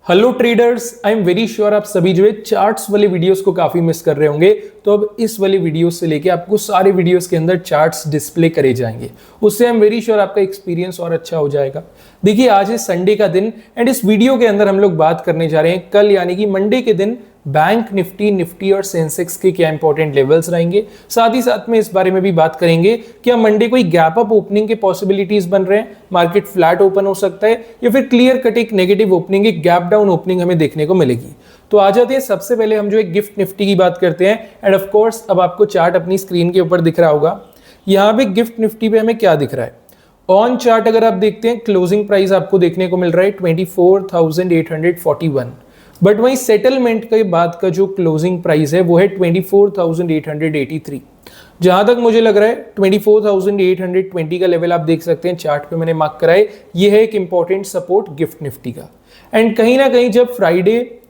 Hello traders, I am very sure आप सभी जो है चार्ट्स वाले वीडियोस को काफी मिस कर रहे होंगे। तो अब इस वाले वीडियोस से लेके आपको सारे वीडियोस के अंदर चार्ट्स डिस्प्ले करे जाएंगे। उससे आई एम वेरी श्योर आपका एक्सपीरियंस और अच्छा हो जाएगा। देखिए, आज है संडे का दिन एंड इस वीडियो के अंदर हम लोग बात करने जा रहे हैं कल यानी कि मंडे के दिन बैंक निफ्टी और सेंसेक्स के क्या इंपॉर्टेंट लेवल्स रहेंगे। साथ ही साथ में इस बारे में भी बात करेंगे क्या मंडे कोई गैप अप ओपनिंग के पॉसिबिलिटीज बन रहे हैं, मार्केट फ्लैट ओपन हो सकता है या फिर क्लियर कट एक नेगेटिव ओपनिंग, एक गैप डाउन ओपनिंग हमें देखने को मिलेगी। तो आ जाते हैं सबसे पहले हम जो एक गिफ्ट निफ्टी की बात करते हैं एंड ऑफ कोर्स अब आपको चार्ट अपनी स्क्रीन के ऊपर दिख रहा होगा। यहाँ पे गिफ्ट निफ्टी पे हमें क्या दिख रहा है। ऑन चार्ट अगर आप देखते हैं क्लोजिंग प्राइस आपको देखने को मिल रहा है 24,841, बट वहीं सेटलमेंट के बाद का जो क्लोजिंग प्राइस है वो है 24,883। जहां तक मुझे लग रहा है 24,820 का लेवल आप देख सकते हैं चार्ट पे मैंने मार्क करा है, ये है एक इंपॉर्टेंट सपोर्ट गिफ्ट निफ्टी का। एंड कहीं ना कहीं जब फ्राइडे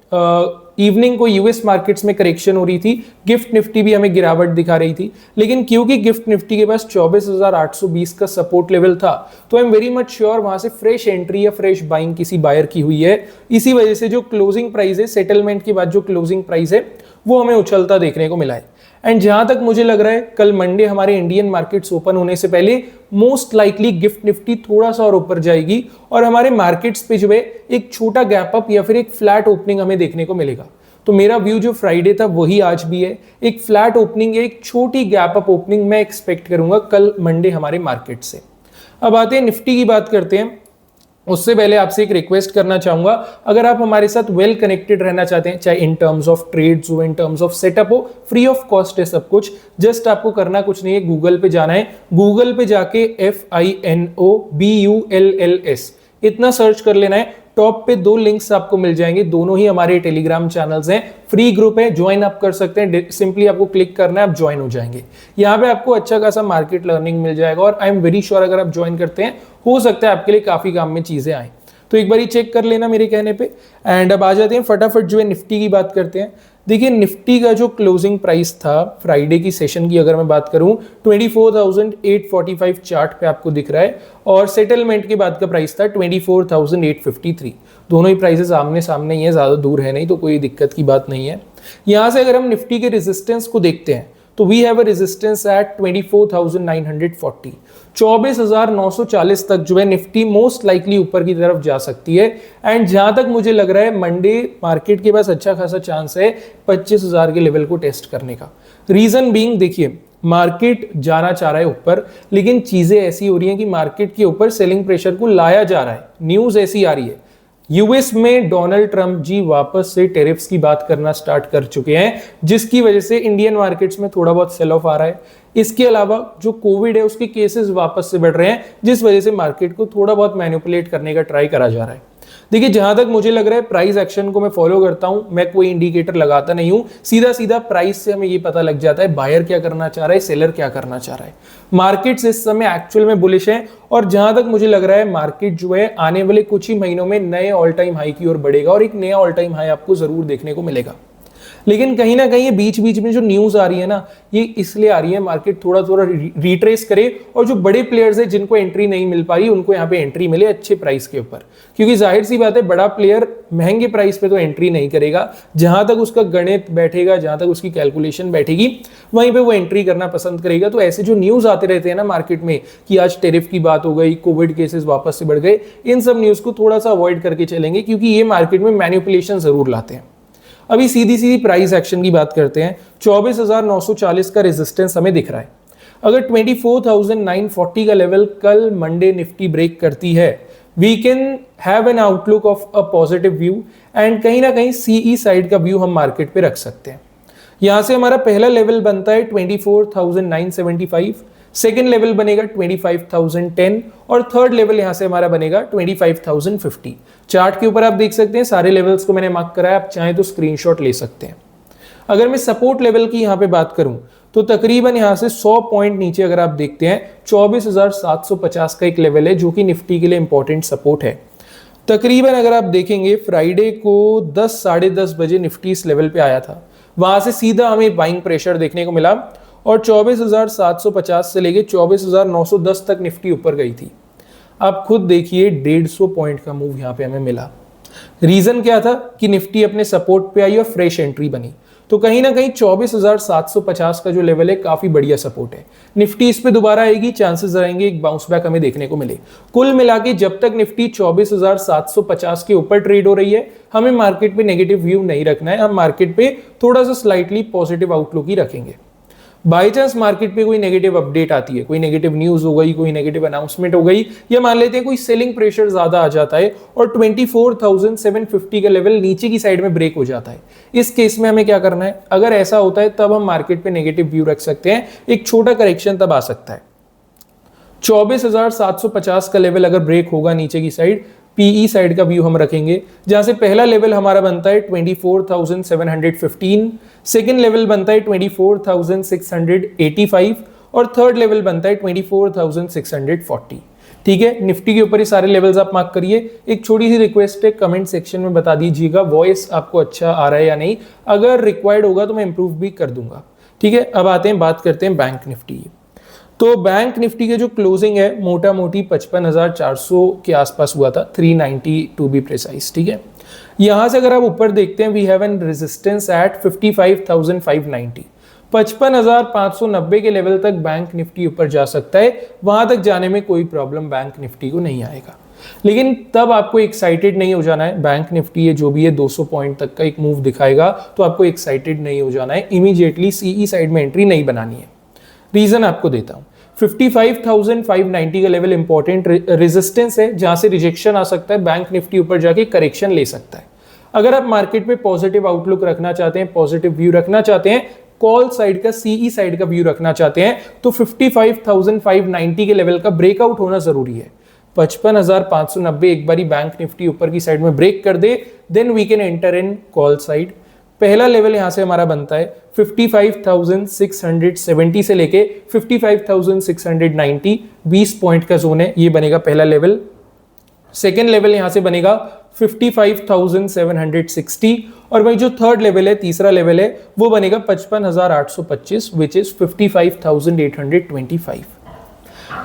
इवनिंग को यूएस मार्केट्स में करेक्शन हो रही थी, गिफ्ट निफ्टी भी हमें गिरावट दिखा रही थी, लेकिन क्योंकि गिफ्ट निफ्टी के पास 24,820 का सपोर्ट लेवल था तो I am very much sure वहां से फ्रेश एंट्री या फ्रेश बाइंग किसी बायर की हुई है। इसी वजह से जो क्लोजिंग प्राइस है, सेटलमेंट के बाद जो क्लोजिंग प्राइस है वो हमें उछलता देखने को मिला है। एंड जहां तक मुझे लग रहा है कल मंडे हमारे इंडियन मार्केट्स ओपन होने से पहले मोस्ट लाइकली गिफ्ट निफ्टी थोड़ा सा और ऊपर जाएगी और हमारे मार्केट्स पे जो है एक छोटा गैप अप या फिर एक फ्लैट ओपनिंग हमें देखने को मिलेगा। तो मेरा व्यू जो फ्राइडे था वही आज भी है, एक फ्लैट ओपनिंग या एक छोटी गैप अप ओपनिंग मैं एक्सपेक्ट करूंगा कल मंडे हमारे मार्केट से। अब आते हैं निफ्टी की बात करते हैं। उससे पहले आपसे एक रिक्वेस्ट करना चाहूंगा, अगर आप हमारे साथ वेल कनेक्टेड रहना चाहते हैं, चाहे इन टर्म्स ऑफ ट्रेड्स हो, इन टर्म्स ऑफ सेटअप हो, फ्री ऑफ कॉस्ट है सब कुछ। जस्ट आपको करना कुछ नहीं है, गूगल पे जाना है, गूगल पे जाके FINOBULLS इतना सर्च कर लेना है। टॉप पे 2 लिंक्स आपको मिल जाएंगे, दोनों ही हमारे टेलीग्राम चैनल्स हैं, फ्री ग्रुप है, ज्वाइन आप कर सकते हैं। सिंपली आपको क्लिक करना है, आप ज्वाइन हो जाएंगे। यहाँ पे आपको अच्छा खासा मार्केट लर्निंग मिल जाएगा और आई एम वेरी श्योर अगर आप ज्वाइन करते हैं हो सकता है आपके लिए काफी काम में चीजें आए। तो एक बार चेक कर लेना मेरे कहने पे। एंड अब आ जाते हैं फटाफट जो है निफ्टी की बात करते हैं। देखिए, निफ्टी का जो क्लोजिंग प्राइस था फ्राइडे की सेशन की अगर मैं बात करूं 24,845 चार्ट पे आपको दिख रहा है और सेटलमेंट के बाद का प्राइस था 24,853। दोनों ही प्राइसेस आमने सामने ही है, ज्यादा दूर है नहीं, तो कोई दिक्कत की बात नहीं है। यहां से अगर हम निफ्टी के रेजिस्टेंस को देखते हैं तो we have a resistance at 24,940, 24,940 तक जो है निफ्टी मोस्ट लाइकली ऊपर की तरफ जा सकती है। एंड जहां तक मुझे लग रहा है मंडे मार्केट के पास अच्छा खासा चांस है 25,000 के लेवल को टेस्ट करने का। रीजन बीइंग, देखिए मार्केट जाना चाह रहा है ऊपर, लेकिन चीजें ऐसी हो रही हैं कि मार्केट के ऊपर सेलिंग प्रेशर को लाया जा रहा है। न्यूज ऐसी आ रही है, यूएस में डोनाल्ड ट्रंप जी वापस से टेरिफ्स की बात करना स्टार्ट कर चुके हैं, जिसकी वजह से इंडियन मार्केट्स में थोड़ा बहुत सेल ऑफ आ रहा है। इसके अलावा जो कोविड है उसके केसेस वापस से बढ़ रहे हैं, जिस वजह से मार्केट को थोड़ा बहुत मैनिपुलेट करने का ट्राई करा जा रहा है। देखिए, जहां तक मुझे लग रहा है प्राइस एक्शन को मैं फॉलो करता हूं, मैं कोई इंडिकेटर लगाता नहीं हूं, सीधा सीधा प्राइस से हमें ये पता लग जाता है बायर क्या करना चाह रहा है, सेलर क्या करना चाह रहा है। मार्केट्स इस समय एक्चुअल में बुलिश है और जहां तक मुझे लग रहा है मार्केट जो है आने वाले कुछ ही महीनों में नए ऑल टाइम हाई की ओर बढ़ेगा और एक नया ऑल टाइम हाई आपको जरूर देखने को मिलेगा। लेकिन कहीं ना कहीं ये बीच बीच में जो न्यूज आ रही है ना, ये इसलिए आ रही है मार्केट थोड़ा थोड़ा रिट्रेस करे और जो बड़े प्लेयर्स है जिनको एंट्री नहीं मिल पा रही उनको यहाँ पे एंट्री मिले अच्छे प्राइस के ऊपर। क्योंकि जाहिर सी बात है बड़ा प्लेयर महंगे प्राइस पे तो एंट्री नहीं करेगा, जहां तक उसका गणित बैठेगा, जहां तक उसकी कैलकुलेशन बैठेगी वहीं पे वो एंट्री करना पसंद करेगा। तो ऐसे जो न्यूज आते रहते हैं ना मार्केट में कि आज टेरिफ की बात हो गई, कोविड केसेस वापस से बढ़ गए, इन सब न्यूज को थोड़ा सा अवॉइड करके चलेंगे क्योंकि ये मार्केट में मैनिपुलेशन जरूर लाते हैं। अभी सीधी सीधी प्राइस एक्शन की बात करते हैं। 24,940 का रेजिस्टेंस हमें दिख रहा है। अगर 24,940 का लेवल कल मंडे निफ्टी ब्रेक करती है, we can have an outlook of a positive view and कहीं ना कहीं सीई साइड का व्यू हम मार्केट पे रख सकते हैं। यहां से हमारा पहला लेवल बनता है 24,975, सेकेंड लेवल बनेगा 25,010 और थर्ड लेवल यहां से हमारा बनेगा 25,050। चार्ट के ऊपर आप देख सकते हैं सारे लेवल्स को मैंने मार्क करा है, आप चाहें तो स्क्रीनशॉट ले सकते हैं। अगर मैं सपोर्ट लेवल की यहां पे बात करूं तो तकरीबन यहां से 100 पॉइंट नीचे अगर आप देखते हैं 24,750 का एक लेवल है जो कि निफ्टी के लिए इंपॉर्टेंट सपोर्ट है। तकरीबन अगर आप देखेंगे फ्राइडे को 10 साढ़े 10 बजे निफ्टी इस लेवल पे आया था, वहां से सीधा हमें बाइंग प्रेशर देखने को मिला और 24,750 से लेके 24,910 तक निफ्टी ऊपर गई थी। आप खुद देखिए 150 पॉइंट का मूव यहाँ पे हमें मिला। रीजन क्या था कि निफ्टी अपने सपोर्ट पे आई और फ्रेश एंट्री बनी, तो कहीं ना कहीं 24,750 का जो लेवल है काफी बढ़िया सपोर्ट है। निफ्टी इस पे दोबारा आएगी, चांसेस रहेंगे एक बाउंस बैक हमें देखने को मिले। कुल मिला के जब तक निफ्टी 24,750 के ऊपर ट्रेड हो रही है, हमें मार्केट पे नेगेटिव व्यू नहीं रखना है, हम मार्केट पे थोड़ा सा स्लाइटली पॉजिटिव आउटलुक ही रखेंगे। बाई चांस मार्केट पे कोई नेगेटिव अपडेट आती है, कोई नेगेटिव न्यूज हो गई, कोई नेगेटिव अनाउंसमेंट हो गई, या मान लेते हैं कोई सेलिंग प्रेशर ज्यादा आ जाता है और 24,750 का लेवल नीचे की साइड में ब्रेक हो जाता है, इस केस में हमें क्या करना है? अगर ऐसा होता है तब हम मार्केट पे नेगेटिव व्यू रख सकते हैं, एक छोटा करेक्शन तब आ सकता है। 24,750 का लेवल अगर ब्रेक होगा नीचे की साइड, पीई साइड का व्यू हम रखेंगे, जहां से पहला लेवल हमारा बनता है 24,715, सेकंड लेवल बनता है 24,685 और थर्ड लेवल बनता है 24,640। ठीक है, निफ्टी के ऊपर ये सारे लेवल्स आप मार्क करिए। एक छोटी सी रिक्वेस्ट है, कमेंट सेक्शन में बता दीजिएगा वॉइस आपको अच्छा आ रहा है या नहीं, अगर रिक्वायर्ड होगा तो मैं इंप्रूव भी कर दूंगा। ठीक है, अब आते हैं, बात करते हैं बैंक निफ्टी। तो बैंक निफ्टी के जो क्लोजिंग है मोटा मोटी 55,400 के आसपास हुआ था, 390 टू बी प्रिसाइज। ठीक है, यहां से अगर आप ऊपर देखते हैं, we have an resistance at 55,590, 55,590 के लेवल तक बैंक निफ्टी ऊपर जा सकता है, वहां तक जाने में कोई प्रॉब्लम बैंक निफ्टी को नहीं आएगा। लेकिन तब आपको एक्साइटेड नहीं हो जाना है, बैंक निफ्टी ये जो भी है 200 पॉइंट तक का एक मूव दिखाएगा तो आपको एक्साइटेड नहीं हो जाना है, इमीडिएटली सीई साइड में एंट्री नहीं बनानी है। रीजन आपको देता हूं, 55,590 का लेवल इंपॉर्टेंट रेजिस्टेंस है, जहां से रिजेक्शन आ सकता है, बैंक निफ्टी ऊपर जाके करेक्शन ले सकता है। अगर आप मार्केट पे पॉजिटिव आउटलुक रखना चाहते हैं, पॉजिटिव व्यू रखना चाहते हैं, कॉल साइड का, सीई साइड का व्यू रखना चाहते हैं, तो 55,590 के लेवल का ब्रेकआउट होना जरूरी है। 55,590 एक बारी बैंक निफ्टी ऊपर की साइड में ब्रेक कर दे, then we can enter in call side. पहला लेवल यहां से हमारा बनता है 55,670 से लेके 55,690, 20 पॉइंट का जोन है, ये बनेगा पहला लेवल। सेकेंड लेवल यहां से बनेगा 55,760 और वही जो थर्ड लेवल है, तीसरा लेवल है, वो बनेगा 55,825 विच इज 55,825।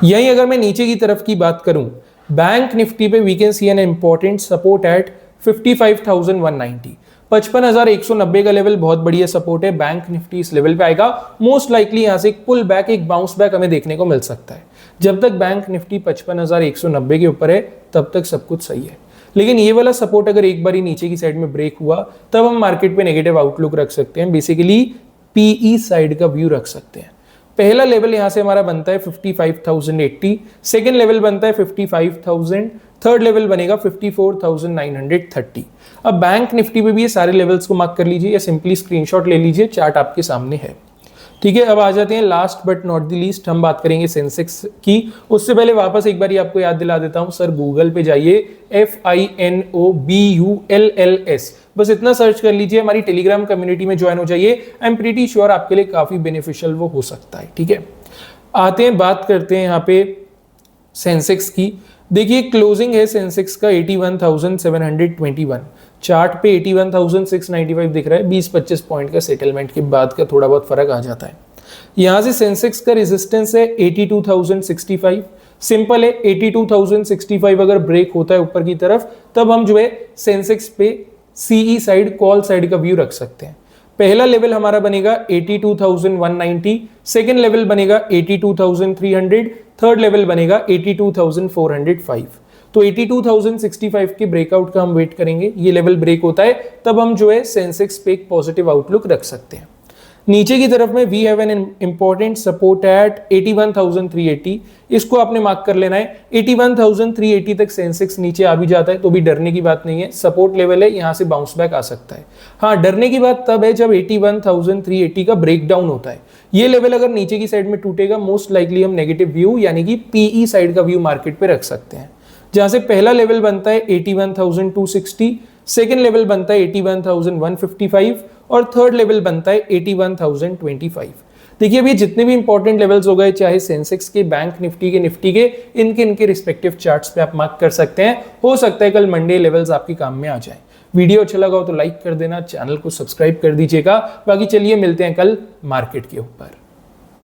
यही अगर मैं नीचे की तरफ की बात करूं, बैंक निफ्टी पे we can see an important support at 55,190, 55,190 का लेवल बहुत बढ़िया सपोर्ट है, बैंक निफ्टी इस लेवल पे आएगा, मोस्ट लाइकली यहां से एक पुल बैक, एक बाउंस बैक हमें देखने को मिल सकता है। जब तक बैंक निफ्टी 55,190 के ऊपर है तब तक सब कुछ सही है, लेकिन ये वाला सपोर्ट अगर एक बार नीचे की साइड में ब्रेक हुआ तब हम मार्केट पे नेगेटिव आउटलुक रख सकते हैं, बेसिकली पीई साइड का व्यू रख सकते हैं। पहला लेवल यहां से हमारा बनता है 55,080, सेकेंड लेवल बनता है 55,000, थर्ड लेवल बनेगा 54,930। अब बैंक निफ्टी पे भी ये सारे लेवल्स को मार्क कर लीजिए या सिंपली स्क्रीनशॉट ले लीजिए, चार्ट आपके सामने है। ठीक है, अब आ जाते हैं last but not the least, हम बात करेंगे सेंसेक्स की। उससे पहले वापस एक बार आपको याद दिला देता हूं, सर गूगल पे जाइए, FINOBULLS, बस इतना सर्च कर लीजिए, हमारी टेलीग्राम कम्युनिटी में ज्वाइन हो जाइए। आई एम प्रीटी श्योर आपके लिए काफी बेनिफिशियल वो हो सकता है। ठीक है, आते हैं, बात करते हैं यहाँ पे सेंसेक्स की। देखिए क्लोजिंग है सेंसेक्स का 81,721, चार्ट पे 81,695 दिख रहा है, 20-25 पॉइंट का सेटलमेंट के बाद का थोड़ा बहुत फर्क आ जाता है। यहां से सेंसेक्स का रेजिस्टेंस है 82,065, सिंपल है, 82,065 अगर ब्रेक होता है ऊपर की तरफ तब हम जो है सेंसेक्स पे सीई साइड, कॉल साइड का व्यू रख सकते हैं। पहला लेवल हमारा बनेगा 82,190, सेकेंड लेवल बनेगा 82,300, थर्ड लेवल बनेगा 82,405। तो 82,065 के ब्रेकआउट का हम वेट करेंगे, ये लेवल ब्रेक होता है तब हम जो है सेंसेक्स पे एक पॉजिटिव आउटलुक रख सकते हैं। नीचे की तरफ में we have an important support at 81,380, इसको आपने मार्क कर लेना है। 81,380 तक सेंसेक्स नीचे आ भी जाता है तो भी डरने की बात नहीं है, सपोर्ट लेवल है, यहां से बाउंस बैक आ सकता है। हाँ, डरने की बात तब है जब 81,380 का ब्रेकडाउन होता है, ये लेवल अगर नीचे की साइड में टूटेगा मोस्ट लाइकली हम नेगेटिव व्यू यानी कि पीई साइड का व्यू मार्केट पे रख सकते हैं, जहां से पहला लेवल बनता है 81,260, सेकेंड लेवल बनता है 81,155 और थर्ड लेवल बनता है 81,025। देखिए अभी जितने भी इंपॉर्टेंट लेवल्स हो गए, चाहे सेंसेक्स के, बैंक निफ्टी के, निफ्टी के, इनके रिस्पेक्टिव चार्ट्स पे आप मार्क कर सकते हैं। हो सकता है कल मंडे लेवल्स आपके काम में आ जाए। वीडियो अच्छा लगा हो तो लाइक कर देना, चैनल को सब्सक्राइब कर दीजिएगा। बाकी चलिए मिलते हैं कल मार्केट के ऊपर।